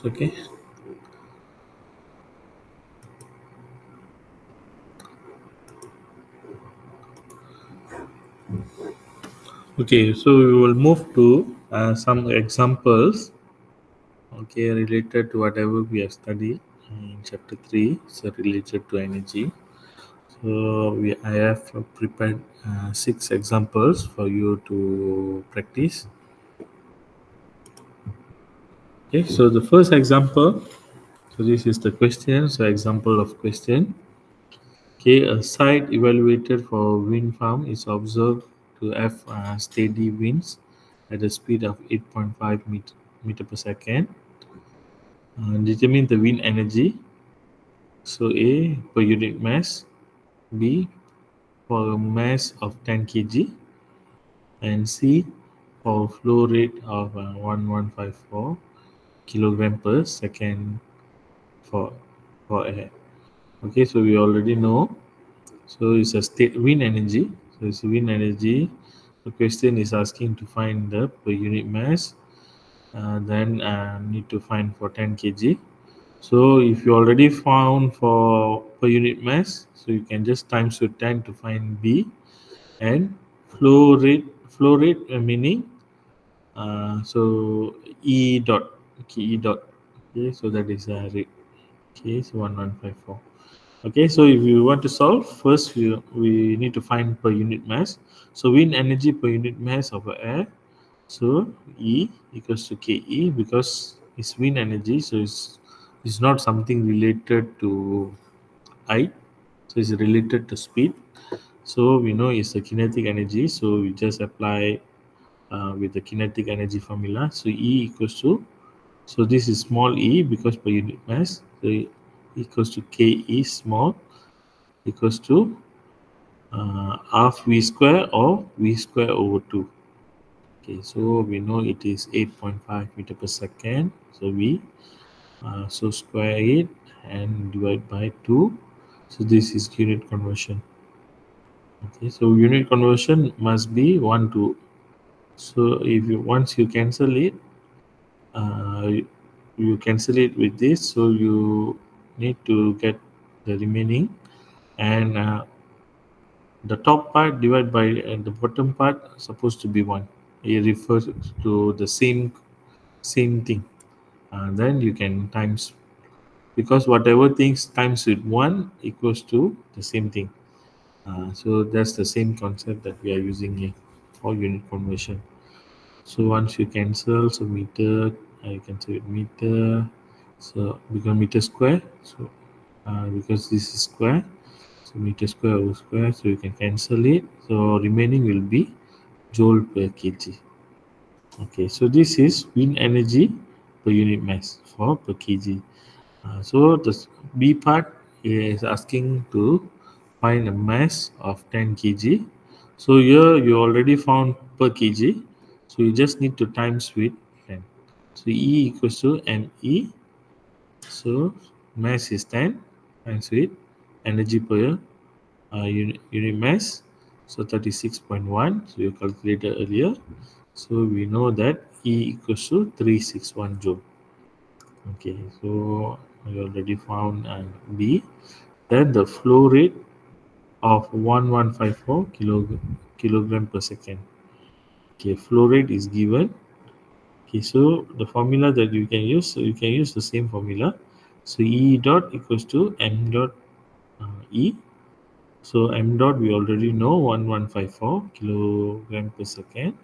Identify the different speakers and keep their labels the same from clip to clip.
Speaker 1: Okay. Okay, so we will move to some examples, okay, related to whatever we have studied in chapter 3, so related to energy. So I have prepared 6 examples for you to practice. Okay, so the first example, so this is the question, so example of question. Okay, a site evaluated for wind farm is observed to have steady winds at a speed of 8.5 meter per second. Determine the wind energy. So A per unit mass, B for a mass of 10 kg, and C for flow rate of 1154 kilogram per second for air. Okay, so we already know. So it's a state wind energy. So it's wind energy. The question is asking to find the per unit mass. Then need to find for 10 kg. So if you already found for per unit mass, so you can just times with 10 to find B, and flow rate meaning so E dot, okay, E dot, okay, so that is rate, okay, so 1154. Okay, so if you want to solve, first we need to find per unit mass. So wind energy per unit mass of air, so E equals to KE, because it's wind energy, so it's not something related to height, so it's related to speed. So we know it's a kinetic energy, so we just apply with the kinetic energy formula. So E equals to, so this is small e because per unit mass, so equals to KE small equals to half V square or V square over 2. Okay, so we know it is 8.5 meter per second. So we so square it and divide by 2. So this is unit conversion. Okay, so unit conversion must be 1 to. So if you once you cancel it, you cancel it with this. So you need to get the remaining, and the top part divided by the bottom part supposed to be 1. It refers to the same thing. Then you can times, because whatever things times with 1 equals to the same thing. So that's the same concept that we are using here for unit conversion. So once you cancel, so meter, you cancel with meter, so become meter square. So because this is square, so meter square over square, so you can cancel it. So remaining will be joule per kg. Okay, so this is wind energy per unit mass for per kg. So the B part is asking to find a mass of 10 kg. So here you already found per kg. So you just need to times with 10. So E equals to ME. So mass is 10 times with energy per unit mass. So 36.1. So you calculated earlier. So we know that E equals to 361 joule. Okay, so we already found B. Then the flow rate of 1154 kilogram per second. Okay, flow rate is given. Okay, so the formula that you can use, so you can use the same formula. So E dot equals to M dot E. So M dot we already know 1154 kilogram per second.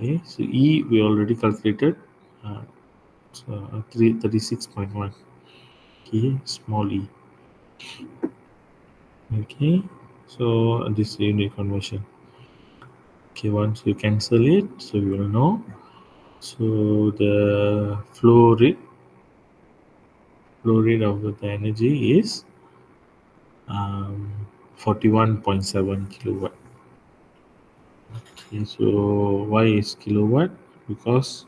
Speaker 1: Okay, so E we already calculated. So 36.1. Okay, small e. Okay, so this is unit conversion. Okay, once you cancel it, so you will know. So the flow rate of the energy is 41.7 kilowatt. Okay, so why is kilowatt? Because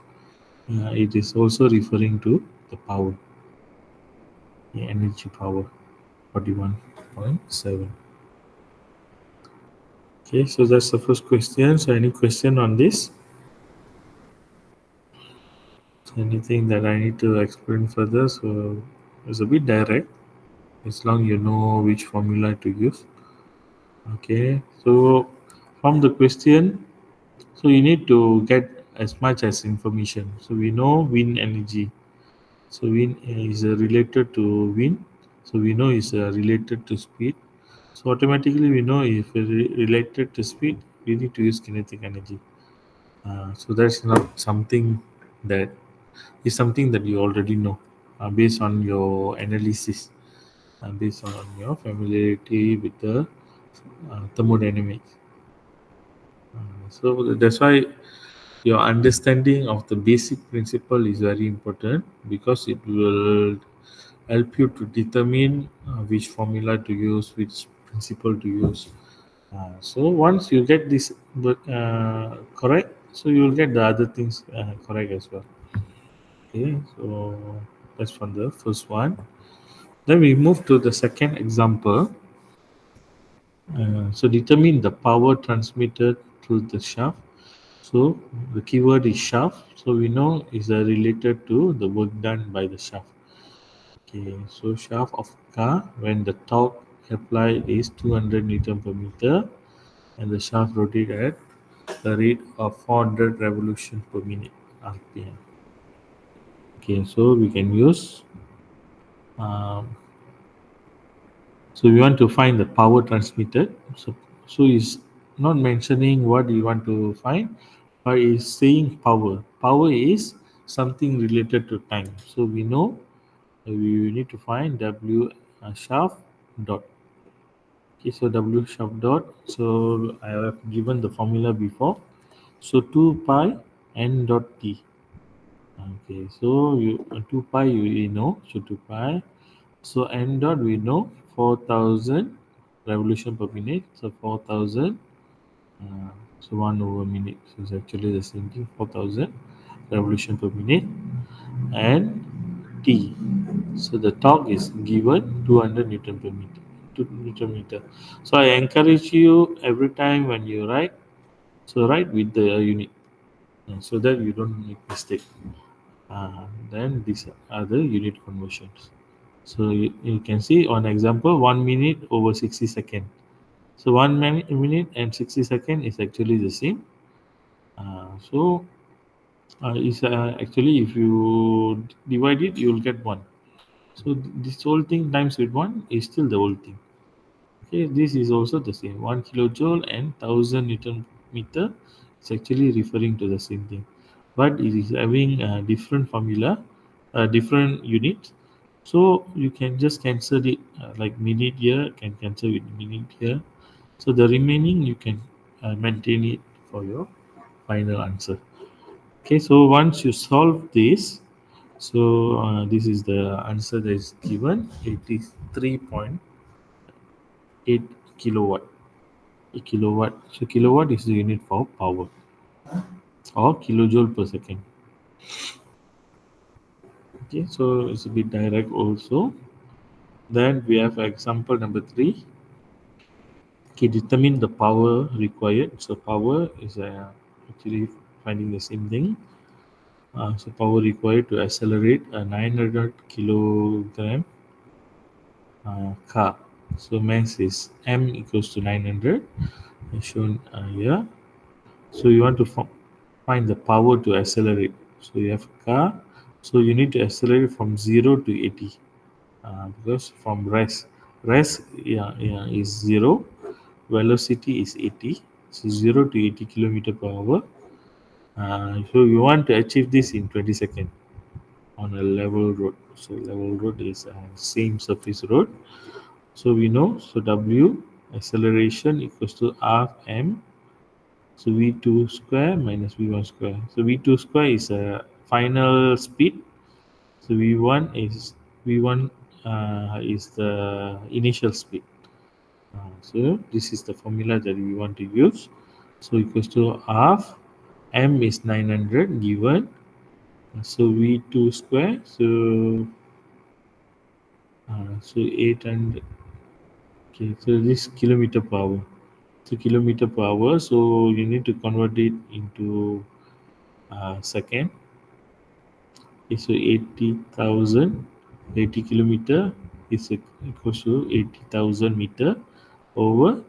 Speaker 1: it is also referring to the power, the energy power, 41.7. Okay, so that's the first question. So any question on this? Anything that I need to explain further? So it's a bit direct, as long you know which formula to use. Okay, so from the question, so you need to get as much as information. So we know wind energy. So wind is related to wind. So we know is related to speed. So automatically we know if related to speed, we need to use kinetic energy. So that's not something that is something that you already know based on your analysis and based on your familiarity with the thermodynamics. So that's why your understanding of the basic principle is very important because it will help you to determine which formula to use, which principle to use. So once you get this correct, so you will get the other things correct as well. Okay, so that's from the first one. Then we move to the second example. So determine the power transmitted through the shaft. So the keyword is shaft. So we know is related to the work done by the shaft. Okay, so shaft of car when the torque applied is 200 Newton per meter and the shaft rotate at the rate of 400 revolution per minute RPM. Okay, so we can use um, so we want to find the power transmitted. So is not mentioning what you want to find, but is saying power. Power is something related to time. So we know we need to find W shaft dot. Okay, so W shaft dot. So I have given the formula before. So 2 pi n dot t. Okay, so you 2 pi you know. So 2 pi. So n dot we know 4,000 revolution per minute. So 4,000. So 1 over minute. So it's actually the same thing. 4,000 revolution per minute. And T. So the torque is given 200 Newton per meter. 2 Newton meter. So I encourage you every time when you write. So write with the unit so that you don't make mistake. Then these are the unit conversions. So you can see on example 1 minute over 60 seconds. So 1 minute and 60 seconds is actually the same. So is actually if you divide it, you will get one. So this whole thing times with one is still the whole thing. Okay, this is also the same. 1 kilojoule and 1,000 Newton meter is actually referring to the same thing, but it is having a different formula, different units. So you can just cancel it like minute here can cancel with minute here. So the remaining you can maintain it for your final answer. Okay, so once you solve this, so this is the answer that is given 83.8 kilowatt. A kilowatt. So kilowatt is the unit for power or kilojoule per second. Okay, so it's a bit direct also. Then we have example number 3. Okay, determine the power required. So power is actually finding the same thing. So power required to accelerate a 900 kilogram car. So mass is m equals to 900 as shown here. So you want to find the power to accelerate. So you have a car. So you need to accelerate from 0 to 80 because from rest is 0, velocity is 80. So 0 to 80 kilometer per hour. So you want to achieve this in 20 seconds on a level road. So level road is same surface road. So we know, so W acceleration equals to half m. So V2 square minus V1 square. So V2 square is a final speed. So V1 is the initial speed. So this is the formula that we want to use. So equals to half m is 900 given. So V2 square. So 800. Okay, so this kilometer per hour. So kilometer per hour. So you need to convert it into second. Okay, so 80,000, 80 kilometer is equals to 80,000 meter over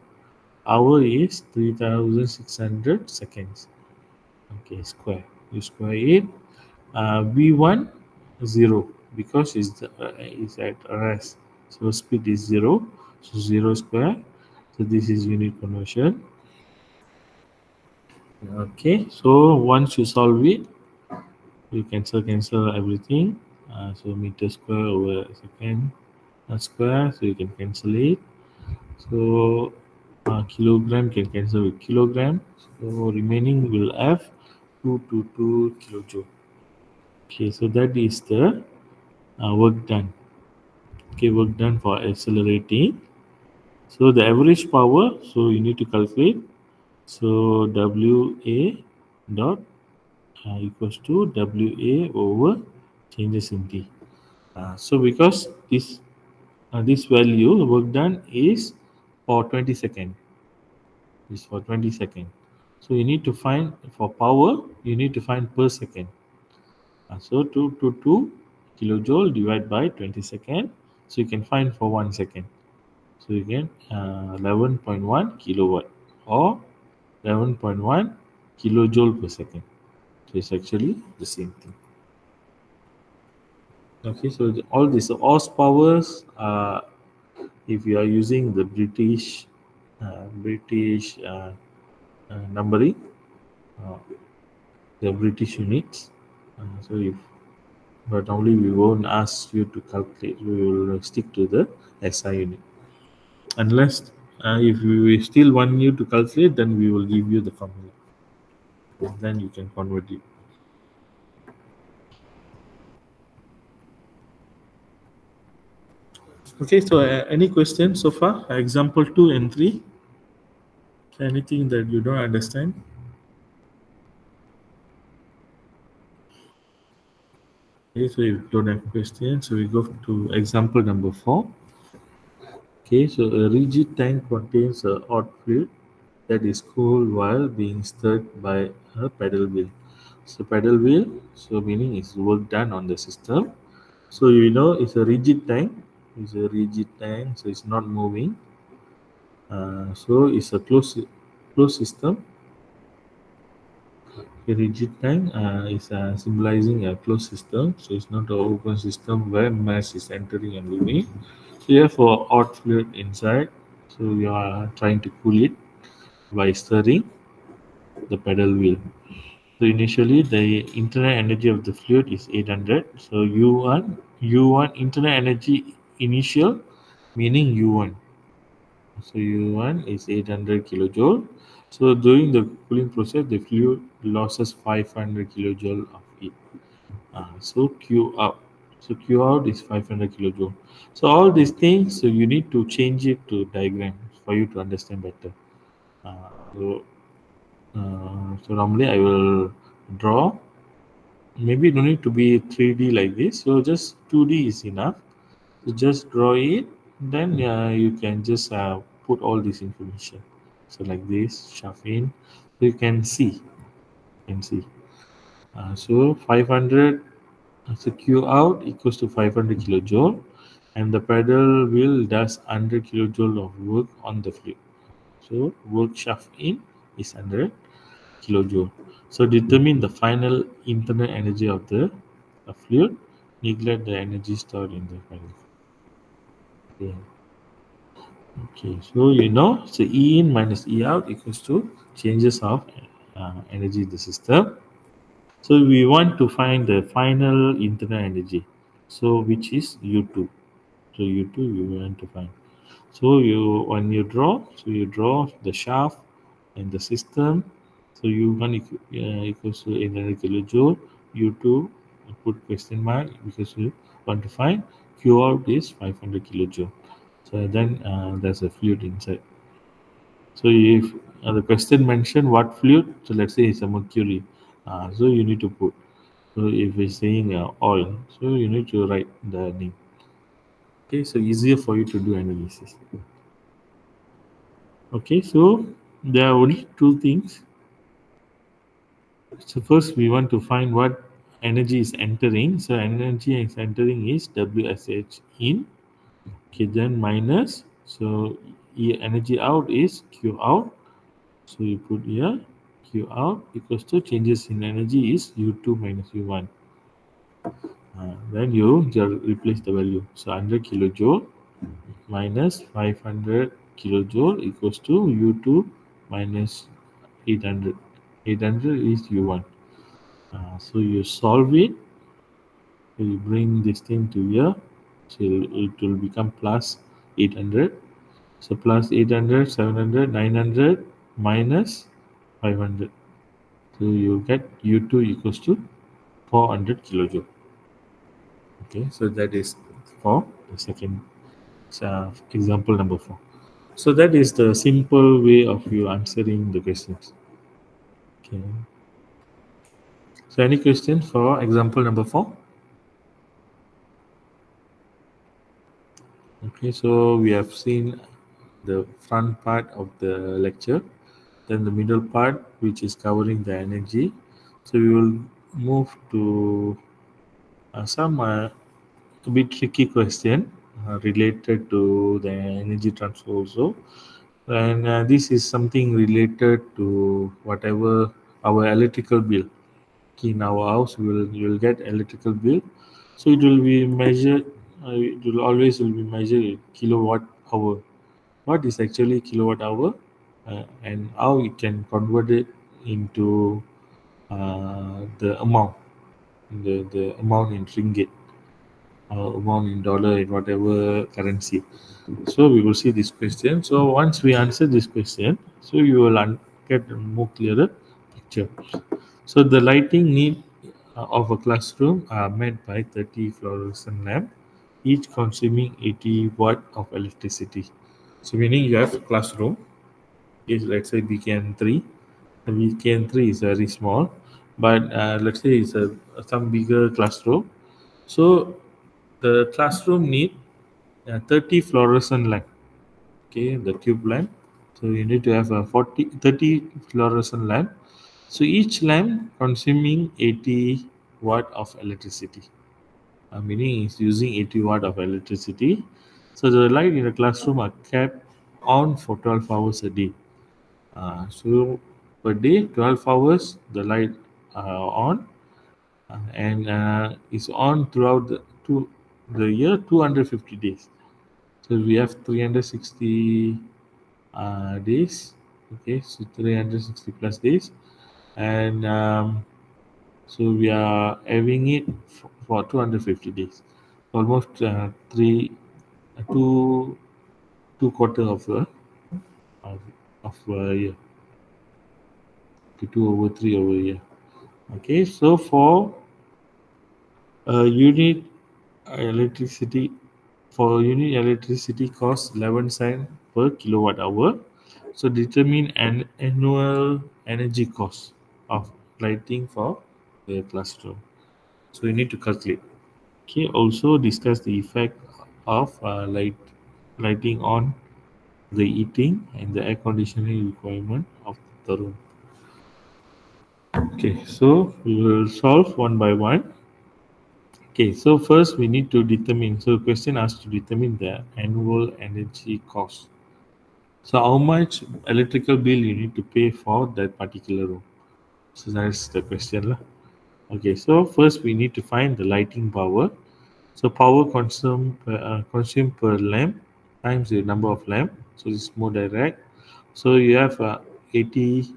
Speaker 1: hour is 3,600 seconds. Okay, square. You square it. V1 0 because it's at rest. So speed is 0. So 0 square. So this is unit conversion. Okay, so once you solve it, you cancel everything. So meter square over second square. So you can cancel it. So kilogram can cancel with kilogram. So remaining will have 222 kilojoule. Okay, so that is the work done. Okay, work done for accelerating. So the average power, so you need to calculate. So WA dot equals to WA over changes in T. So because this value work done is for 20 seconds. Is for 20 seconds. So you need to find for power, you need to find per second. So 222 kilojoule divided by 20 seconds. So you can find for 1 second. So you get 11.1 kilowatt or 11.1 kilojoule per second. So it's actually the same thing. Okay, so all these horsepowers, if you are using the British numbering, uh, the British units. So if but only we won't ask you to calculate. We will stick to the SI unit. Unless if we still want you to calculate, then we will give you the formula. Then you can convert it. Okay, so any questions so far? Example 2 and 3. Anything that you don't understand? Okay, so if you don't have questions, so we go to example number 4. Okay, so a rigid tank contains a hot fluid that is cooled while being stirred by a paddle wheel. So paddle wheel, so meaning it's work done on the system. So you know it's a rigid tank. It's a rigid tank, so it's not moving. So it's a closed system. A rigid tank is symbolizing a closed system, so it's not an open system where mass is entering and leaving. So you have a hot fluid inside, so you are trying to cool it by stirring the pedal wheel. So initially the internal energy of the fluid is 800. So U1 internal energy initial meaning U1. So U1 is 800 kilojoule. So during the cooling process, the fluid loses 500 kilojoule of heat. So Q out. So Q out is 500 kilojoule. So all these things, so you need to change it to diagram for you to understand better. Uh, so, so normally I will draw. Maybe no need to be 3D like this. So just 2D is enough. So just draw it. Then you can just put all this information. So like this, shove in. So you can see. You can see. So 500. So Q out equals to 500 kilojoule, and the pedal wheel does 100 kilojoule of work on the fluid. So work shaft in is 100 kilojoule. So determine the final internal energy of the fluid. Neglect the energy stored in the pedal. Okay. Okay. So you know, so E in minus E out equals to changes of energy in the system. So we want to find the final internal energy. So which is U2. So U2 you want to find. So when you draw, so you draw the shaft and the system. So U1 equals to 800 kilojoule. U2 put question mark because you want to find. Q out is 500 kilojoule. So then there's a fluid inside. So if the question mentioned what fluid, so let's say it's a mercury. So you need to put. So if it's saying oil, so you need to write the name. Okay, so easier for you to do analysis. Okay, so there are only two things. So first we want to find what energy is entering. So energy is entering is WSH in. Okay, then minus. So energy out is Q out. So you put here Q out equals to changes in energy is U2 minus U1. Then you just replace the value. So 100 kilojoule minus 500 kilojoule equals to U2 minus 800. 800 is U1. So you solve it. You bring this thing to here. So it will become plus 800. So plus 800, 700, 900 minus 500. So you get U2 equals to 400 kilojoule. Okay, so that is for the second example number 4. So that is the simple way of you answering the questions. Okay. So any question for example number 4? Okay, so we have seen the front part of the lecture, then the middle part which is covering the energy. So we will move to some a bit tricky question related to the energy transfer also, and this is something related to whatever our electrical bill. In our house we will get electrical bill, so it will be measured, it will always will be measured in kilowatt hour. What is actually kilowatt hour, and how it can convert it into the amount, the amount in ringgit, amount in dollar, in whatever currency. So we will see this question. So once we answer this question, so you will get a more clearer picture. So the lighting need of a classroom are met by 30 fluorescent lamp, each consuming 80 watt of electricity. So meaning you have a classroom is, let's say, BKN3. The BKN3 is very small, but let's say it's a some bigger classroom. So the classroom need 30 fluorescent lamp. Okay, the tube lamp. So you need to have a 30 fluorescent lamp. So each lamp consuming 80 watt of electricity. Meaning it's using 80 watt of electricity. So the light in the classroom are kept on for 12 hours a day. So per day, 12 hours the light on, and it's on throughout the year 250 days. So we have 360 days. Okay, so 360 plus days, and so we are having it for 250 days, almost two two quarter of, of a year, to 2/3 over a year. Okay, so for unit electricity, for unit electricity costs 11 cent per kilowatt hour. So determine an annual energy cost of lighting for the classroom. So you need to calculate. Okay, also discuss the effect of lighting on the heating and the air conditioning requirement of the room. Okay, so we will solve one by one. Okay, so first we need to determine. So the question asks to determine the annual energy cost. So how much electrical bill you need to pay for that particular room? So that's the question lah. Okay, so first we need to find the lighting power. So power consumed per lamp times the number of lamp. So it's more direct. So you have 80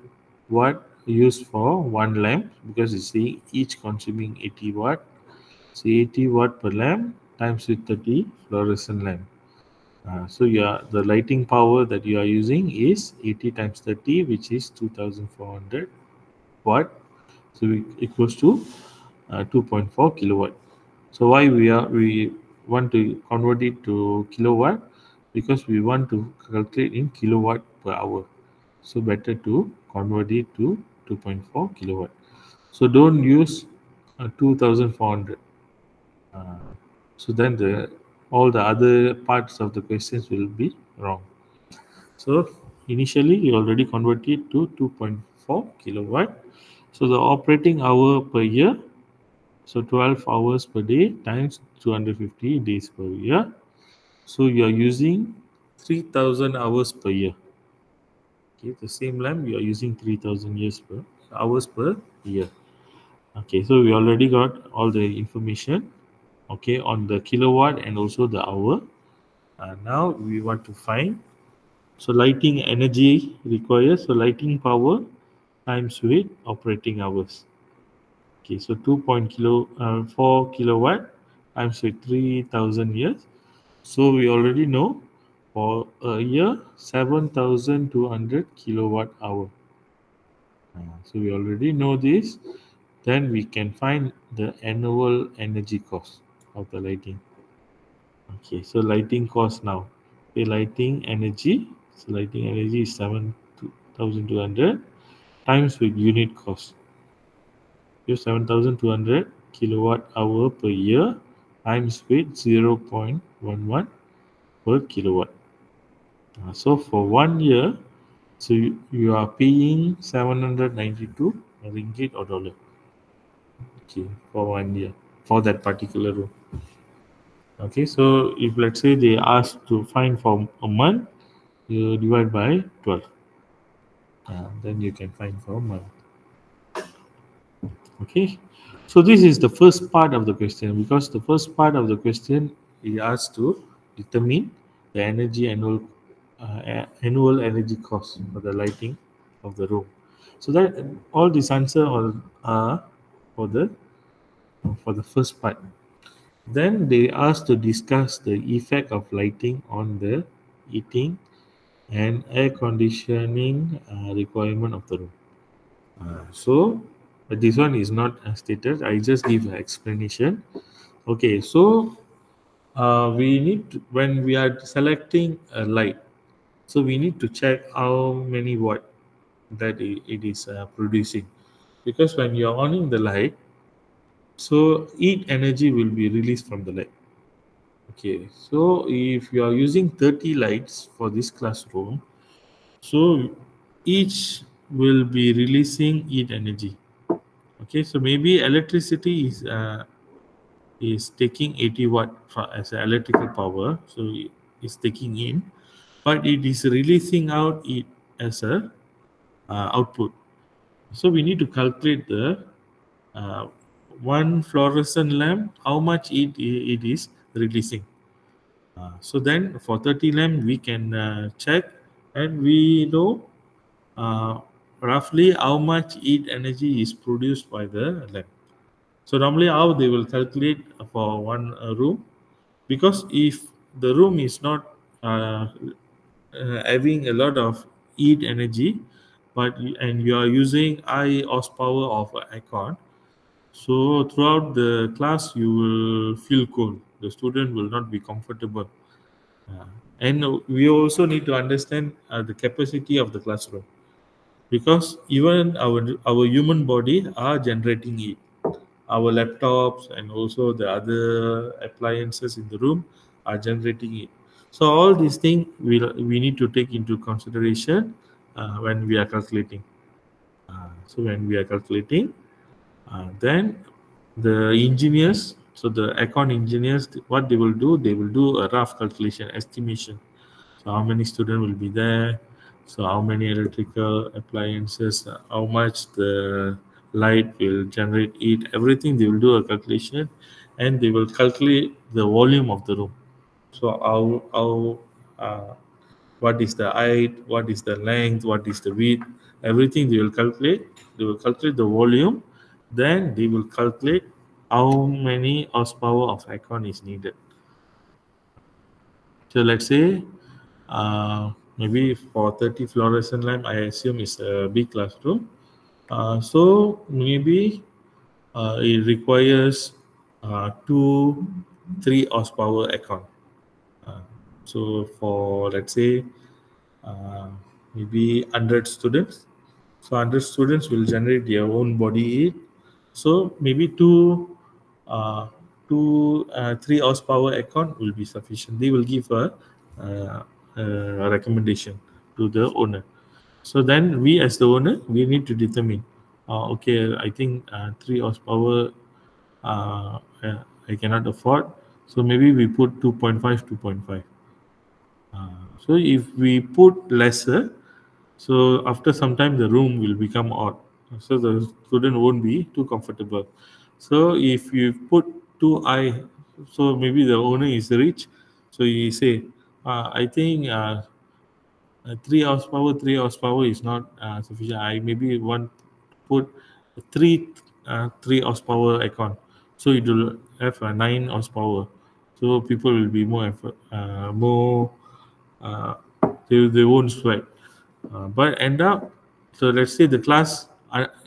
Speaker 1: watt used for one lamp, because you see each consuming 80 watt. So 80 watt per lamp times with 30 fluorescent lamp. So yeah, the lighting power that you are using is 80 times 30, which is 2400 watt. So it equals to 2.4 kilowatt. So why we want to convert it to kilowatt? Because we want to calculate in kilowatt per hour. So better to convert it to 2.4 kilowatt. So don't use 2400. So then all the other parts of the questions will be wrong. So initially you already converted to 2.4 kilowatt. So the operating hour per year So 12 hours per day times 250 days per year. So you are using 3000 hours per year. Okay, the same lamp you are using 3000 years per hours per year. Okay, so we already got all the information, okay, on the kilowatt and also the hour. Now we want to find, so lighting energy required, so lighting power times with operating hours. Okay, so 4 kilowatt times with 3000 years. So we already know for a year 7200 kilowatt hour. So we already know this. Then we can find the annual energy cost of the lighting. Okay, so lighting cost now. Okay, lighting energy. So lighting energy is 7200 times with unit cost. You 7200 kilowatt hour per year times with 0.11 per kilowatt. So for 1 year, so you are paying 792 ringgit or dollar. Okay, for 1 year for that particular room. Okay, so if let's say they ask to find for a month, you divide by 12. Then you can find for a month. Okay, so this is the first part of the question, because the first part of the question is asked to determine the annual energy cost for the lighting of the room. So that all these answer are for the first part. Then they asked to discuss the effect of lighting on the heating and air conditioning requirement of the room. So this one is not stated. I just give an explanation. Okay, so we need to, when we are selecting a light, so we need to check how many watt that it is producing, because when you are on the light, so heat energy will be released from the light. Okay, so if you are using 30 lights for this classroom, so each will be releasing heat energy. Okay, so maybe electricity is taking 80 watt as a electrical power, so it's taking in, but it is releasing out it as a output. So we need to calculate the uh, one fluorescent lamp, how much it is releasing. So then for 30 lamp we can check, and we know uh, roughly how much heat energy is produced by the lamp. So normally how they will calculate for one room, because if the room is not having a lot of heat energy, and you are using high horsepower of aircon, so throughout the class you will feel cold. The student will not be comfortable. Uh, and we also need to understand the capacity of the classroom, because even our human body are generating heat. Our laptops and also the other appliances in the room are generating it. So all these things we need to take into consideration when we are calculating. So when we are calculating, then the engineers, so the econ engineers, what they will do a rough calculation estimation. So how many students will be there, so how many electrical appliances, how much the light will generate heat, everything they will do a calculation, and they will calculate the volume of the room. So how what is the height, what is the length, what is the width, everything they will calculate. They will calculate the volume, then they will calculate how many horsepower of aircon is needed. So let's say maybe for 30 fluorescent lamp, I assume it's a big classroom. So maybe it requires 3 horsepower aircon. Uh, so for let's say uh, maybe 100 students. So 100 students will generate their own body heat. So maybe 3 horsepower aircon will be sufficient. They will give uh, a recommendation to the owner. So then we as the owner, we need to determine, okay, I think 3 horsepower I cannot afford. So maybe we put 2.5, 2.5. So if we put lesser, so after some time the room will become odd. So the student won't be too comfortable. So if you put too high, so maybe the owner is rich, so he say, I think 3 horsepower is not sufficient. I maybe want to put three 3 horsepower aircon, so it will have a 9 horsepower. So people will be more effort, more uh, they won't sweat. But end up, so let's say the class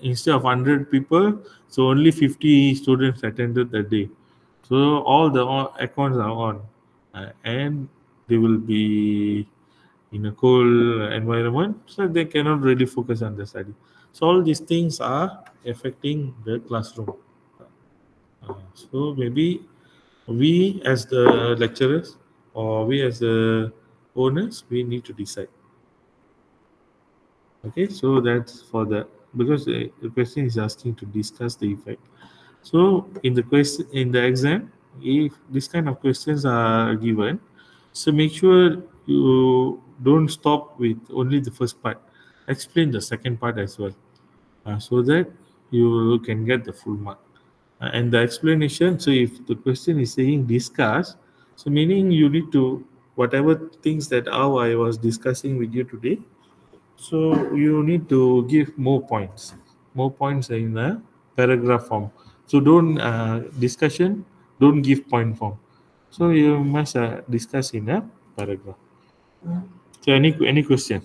Speaker 1: instead of 100 people, so only 50 students attended that day. So all the aircons are on, and they will be in a cold environment, so they cannot really focus on the study. So all these things are affecting the classroom. So maybe we as the lecturers or we as the owners, we need to decide. Okay, so that's for the, because the question is asking to discuss the effect. So in the question in the exam, if this kind of questions are given, so make sure you don't stop with only the first part. Explain the second part as well, so that you can get the full mark. And the explanation. So if the question is saying discuss, so meaning you need to whatever things that how I was discussing with you today. So you need to give more points in a paragraph form. So don't discussion, don't give point form. So you must discuss in a paragraph. So any question?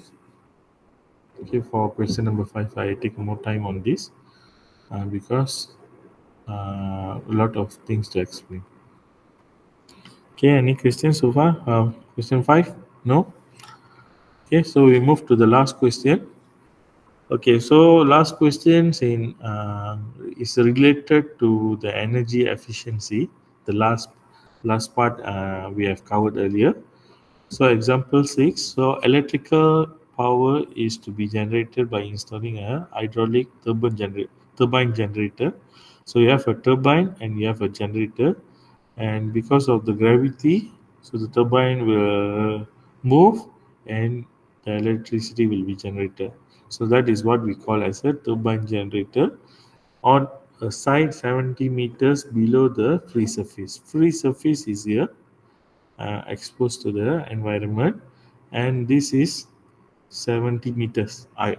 Speaker 1: Okay, for question number 5, I take more time on this because a lot of things to explain. Okay, any questions so far? Question 5? No? Okay, so we move to the last question. Okay, so last question is related to the energy efficiency. The last part we have covered earlier. So example 6. So electrical power is to be generated by installing a hydraulic turbine generator. So you have a turbine and you have a generator, and because of the gravity, so the turbine will move and the electricity will be generated. So that is what we call as a turbine generator on a site 70 meters below the free surface. Free surface is here, exposed to the environment, and this is 70 meters I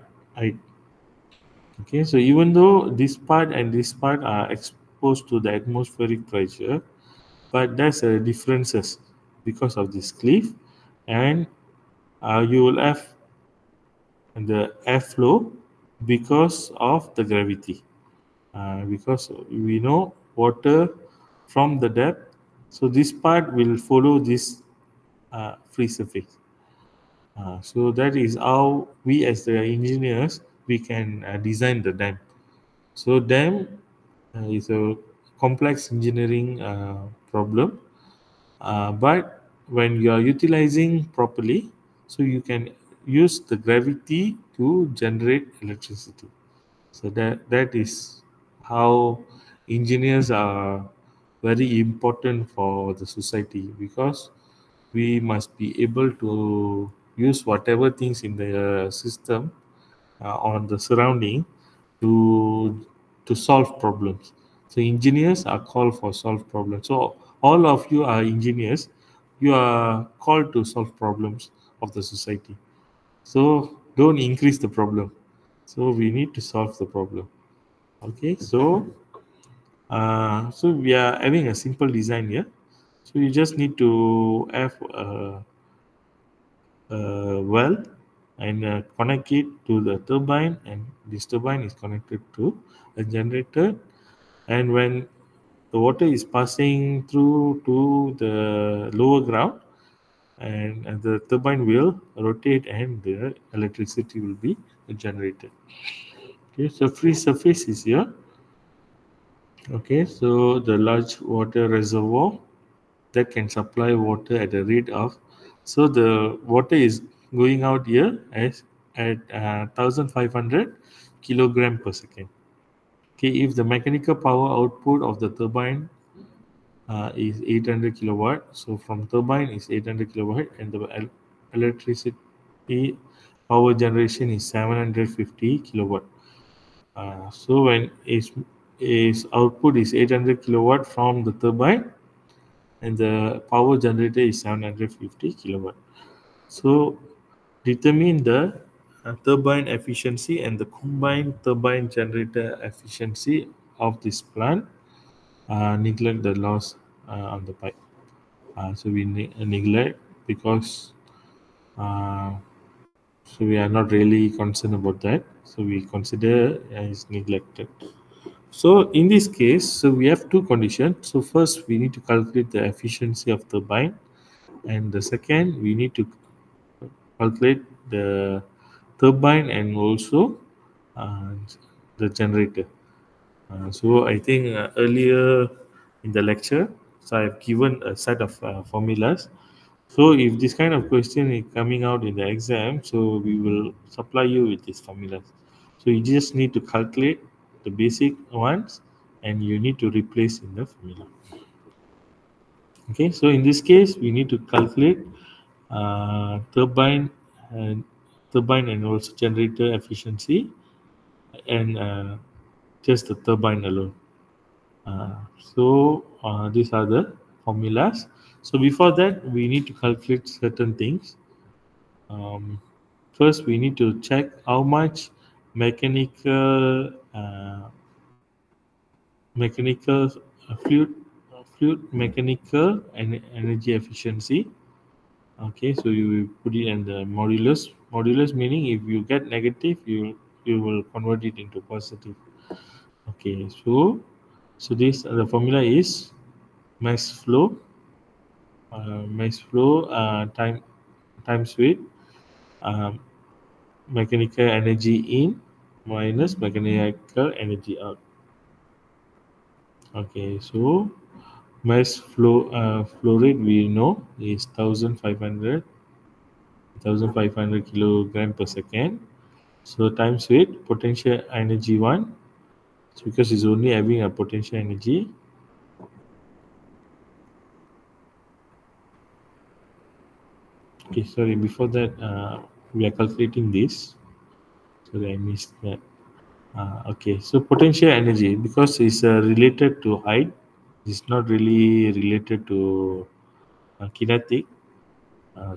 Speaker 1: okay. So even though this part and this part are exposed to the atmospheric pressure, but there's a differences because of this cliff, and you will have the airflow because of the gravity, because we know water from the depth, so this part will follow this free surface. So that is how we as the engineers we can design the dam. So dam is a complex engineering problem, but when you are utilizing properly, so you can use the gravity to generate electricity. So that is how engineers are very important for the society, because we must be able to use whatever things in the system on the surrounding to solve problems. So engineers are called for solve problems. So all of you are engineers. You are called to solve problems of the society. So don't increase the problem. So we need to solve the problem. Okay. So we are having a simple design here. So you just need to have well and connect it to the turbine, and this turbine is connected to a generator, and when the water is passing through to the lower ground, and the turbine will rotate and the electricity will be generated. Okay, so free surface is here. Okay, so the large water reservoir that can supply water at a rate of, so the water is going out here as at 1500 kilogram per second. Okay, if the mechanical power output of the turbine is 800 kilowatt, so from turbine is 800 kilowatt, and the electricity power generation is 750 kilowatt. So when its output is 800 kilowatt from the turbine, and the power generator is 750 kilowatt. So determine the turbine efficiency and the combined turbine generator efficiency of this plant. Neglect the loss on the pipe. So we neglect because uh, so we are not really concerned about that. So we consider as neglected. So in this case, so we have two conditions. So first, we need to calculate the efficiency of turbine, and the second, we need to calculate the turbine and also uh, the generator. So I think earlier in the lecture, so I've given a set of formulas. So if this kind of question is coming out in the exam, so we will supply you with these formulas. So you just need to calculate the basic ones and you need to replace in the formula. Okay, so in this case, we need to calculate turbine and also generator efficiency and just the turbine alone. So these are the formulas. So before that, we need to calculate certain things. Um, First, we need to check how much mechanical mechanical fluid mechanical and energy efficiency. Okay, so you will put it in the modulus. Modulus meaning if you get negative, you will convert it into positive. Okay, so this the formula is mass flow times with um, mechanical energy in minus mechanical energy out. Okay, so flow rate we know is 1500 kilogram per second. So times with potential energy one. So because it's only having a potential energy. Okay, sorry. Before that, we are calculating this. Sorry, I missed that. Okay, so potential energy because it's related to height, it's not really related to kinetic.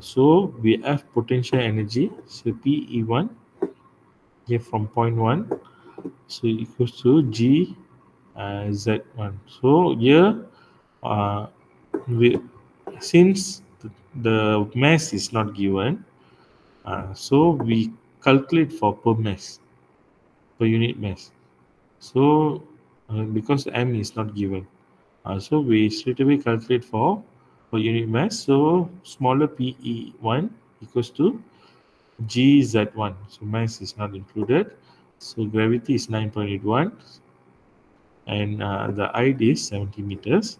Speaker 1: So we have potential energy. So PE1 here from point 1, so equals to G Z1. So here, uh, we since the mass is not given, so we calculate for per mass, per unit mass. So because M is not given, so we straight away calculate for per unit mass. So smaller PE1 equals to GZ1. So mass is not included. So gravity is 9.81 and the height is 70 meters.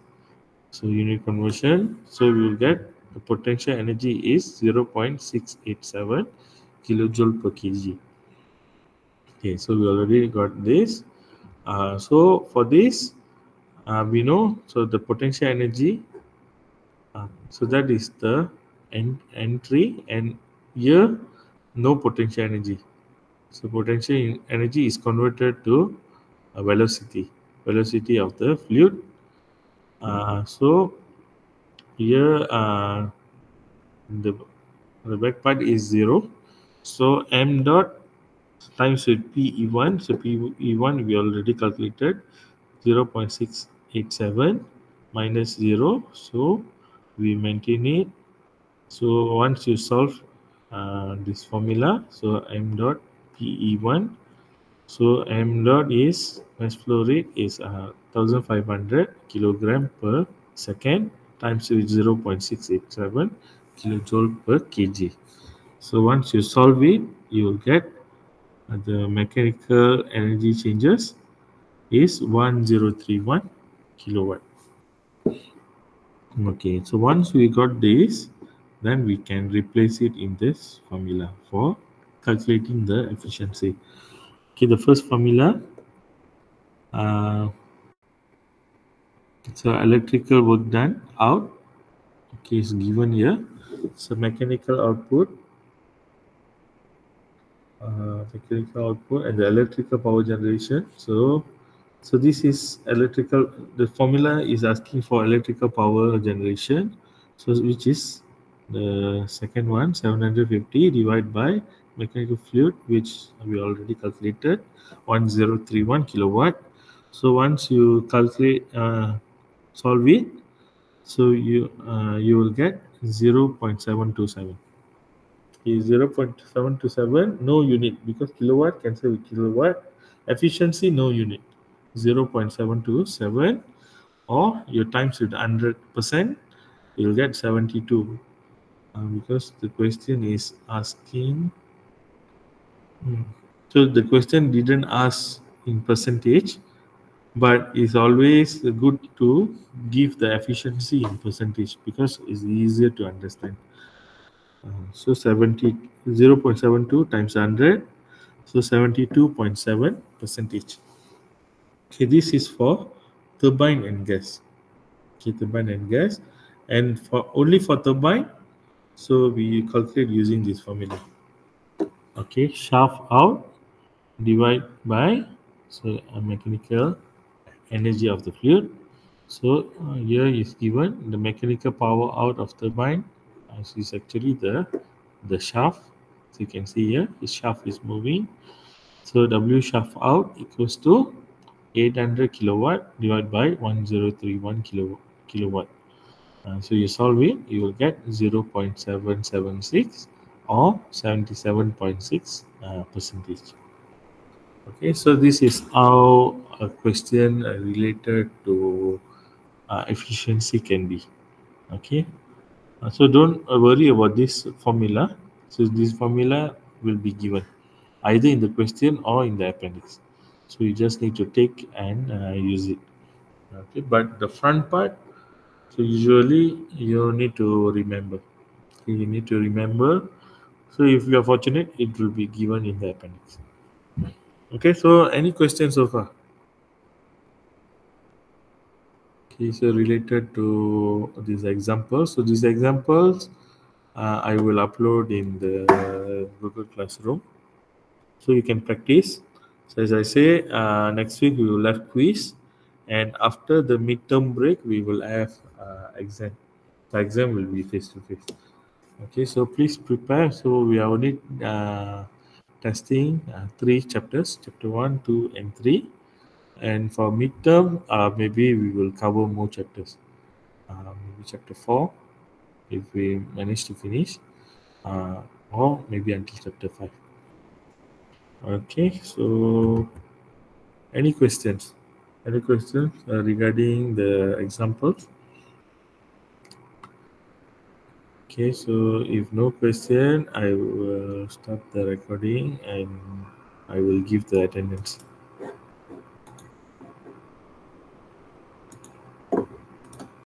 Speaker 1: So unit conversion. So we will get the potential energy is 0.687 kilojoule per kg. Okay, so we already got this. So for this, we know so the potential energy. So that is the entry, and here no potential energy. So potential energy is converted to a velocity of the fluid. So here the the back part is 0. So m dot times with PE1. So PE1 we already calculated 0.687 minus 0. So we maintain it. So once you solve this formula, so m dot PE1. So m dot is mass flow rate is 1500 kilogram per second times with 0.687 kilojoule per kg. So once you solve it, you will get the mechanical energy changes is 1031 kilowatt. Okay, so once we got this, then we can replace it in this formula for calculating the efficiency. Okay, the first formula Uh, so electrical work done out, okay, is given here. So mechanical output and the electrical power generation. So this is electrical. The formula is asking for electrical power generation. So which is the second one, 750 divided by mechanical fluid, which we already calculated, 1031 kilowatt. So once you calculate, solve it, so you will get 0.727. Is 0.727, no unit, because kilowatt cancel with kilowatt. Efficiency, no unit, 0.727, or your times with 100%, you'll get 72. Because the question is asking, so the question didn't ask in percentage, but it's always good to give the efficiency in percentage because it's easier to understand. So 0.72 times 100, so 72.7 percentage. Okay, this is for turbine and gas. Okay, turbine and gas, and for only for turbine, so we calculate using this formula. Okay, shaft out divide by, so a mechanical energy of the fluid. So here is given the mechanical power out of turbine, is actually the shaft. So you can see here the shaft is moving. So W shaft out equals to 800 kilowatt divided by 1031 kilowatt. So you solve it, you will get 0.776 or 77.6 percentage. Okay, so this is how a question related to efficiency can be. Okay, so don't worry about this formula. So this formula will be given either in the question or in the appendix. So you just need to take and use it. Okay, but the front part, so usually you need to remember. Okay, you need to remember. So if you are fortunate, it will be given in the appendix. Okay, so any questions so far? Okay, so related to these examples. So these examples I will upload in the Google Classroom, so you can practice. So as I say, next week we will have quiz, and after the midterm break we will have exam. The exam will be face to face. Okay, so please prepare. So we are only testing three chapters: chapter 1, 2, and 3. And for midterm, maybe we will cover more chapters. Maybe chapter 4, if we manage to finish, or maybe until chapter 5. Okay, so any questions? Any questions regarding the examples? Okay, so if no question, I will stop the recording and I will give the attendance.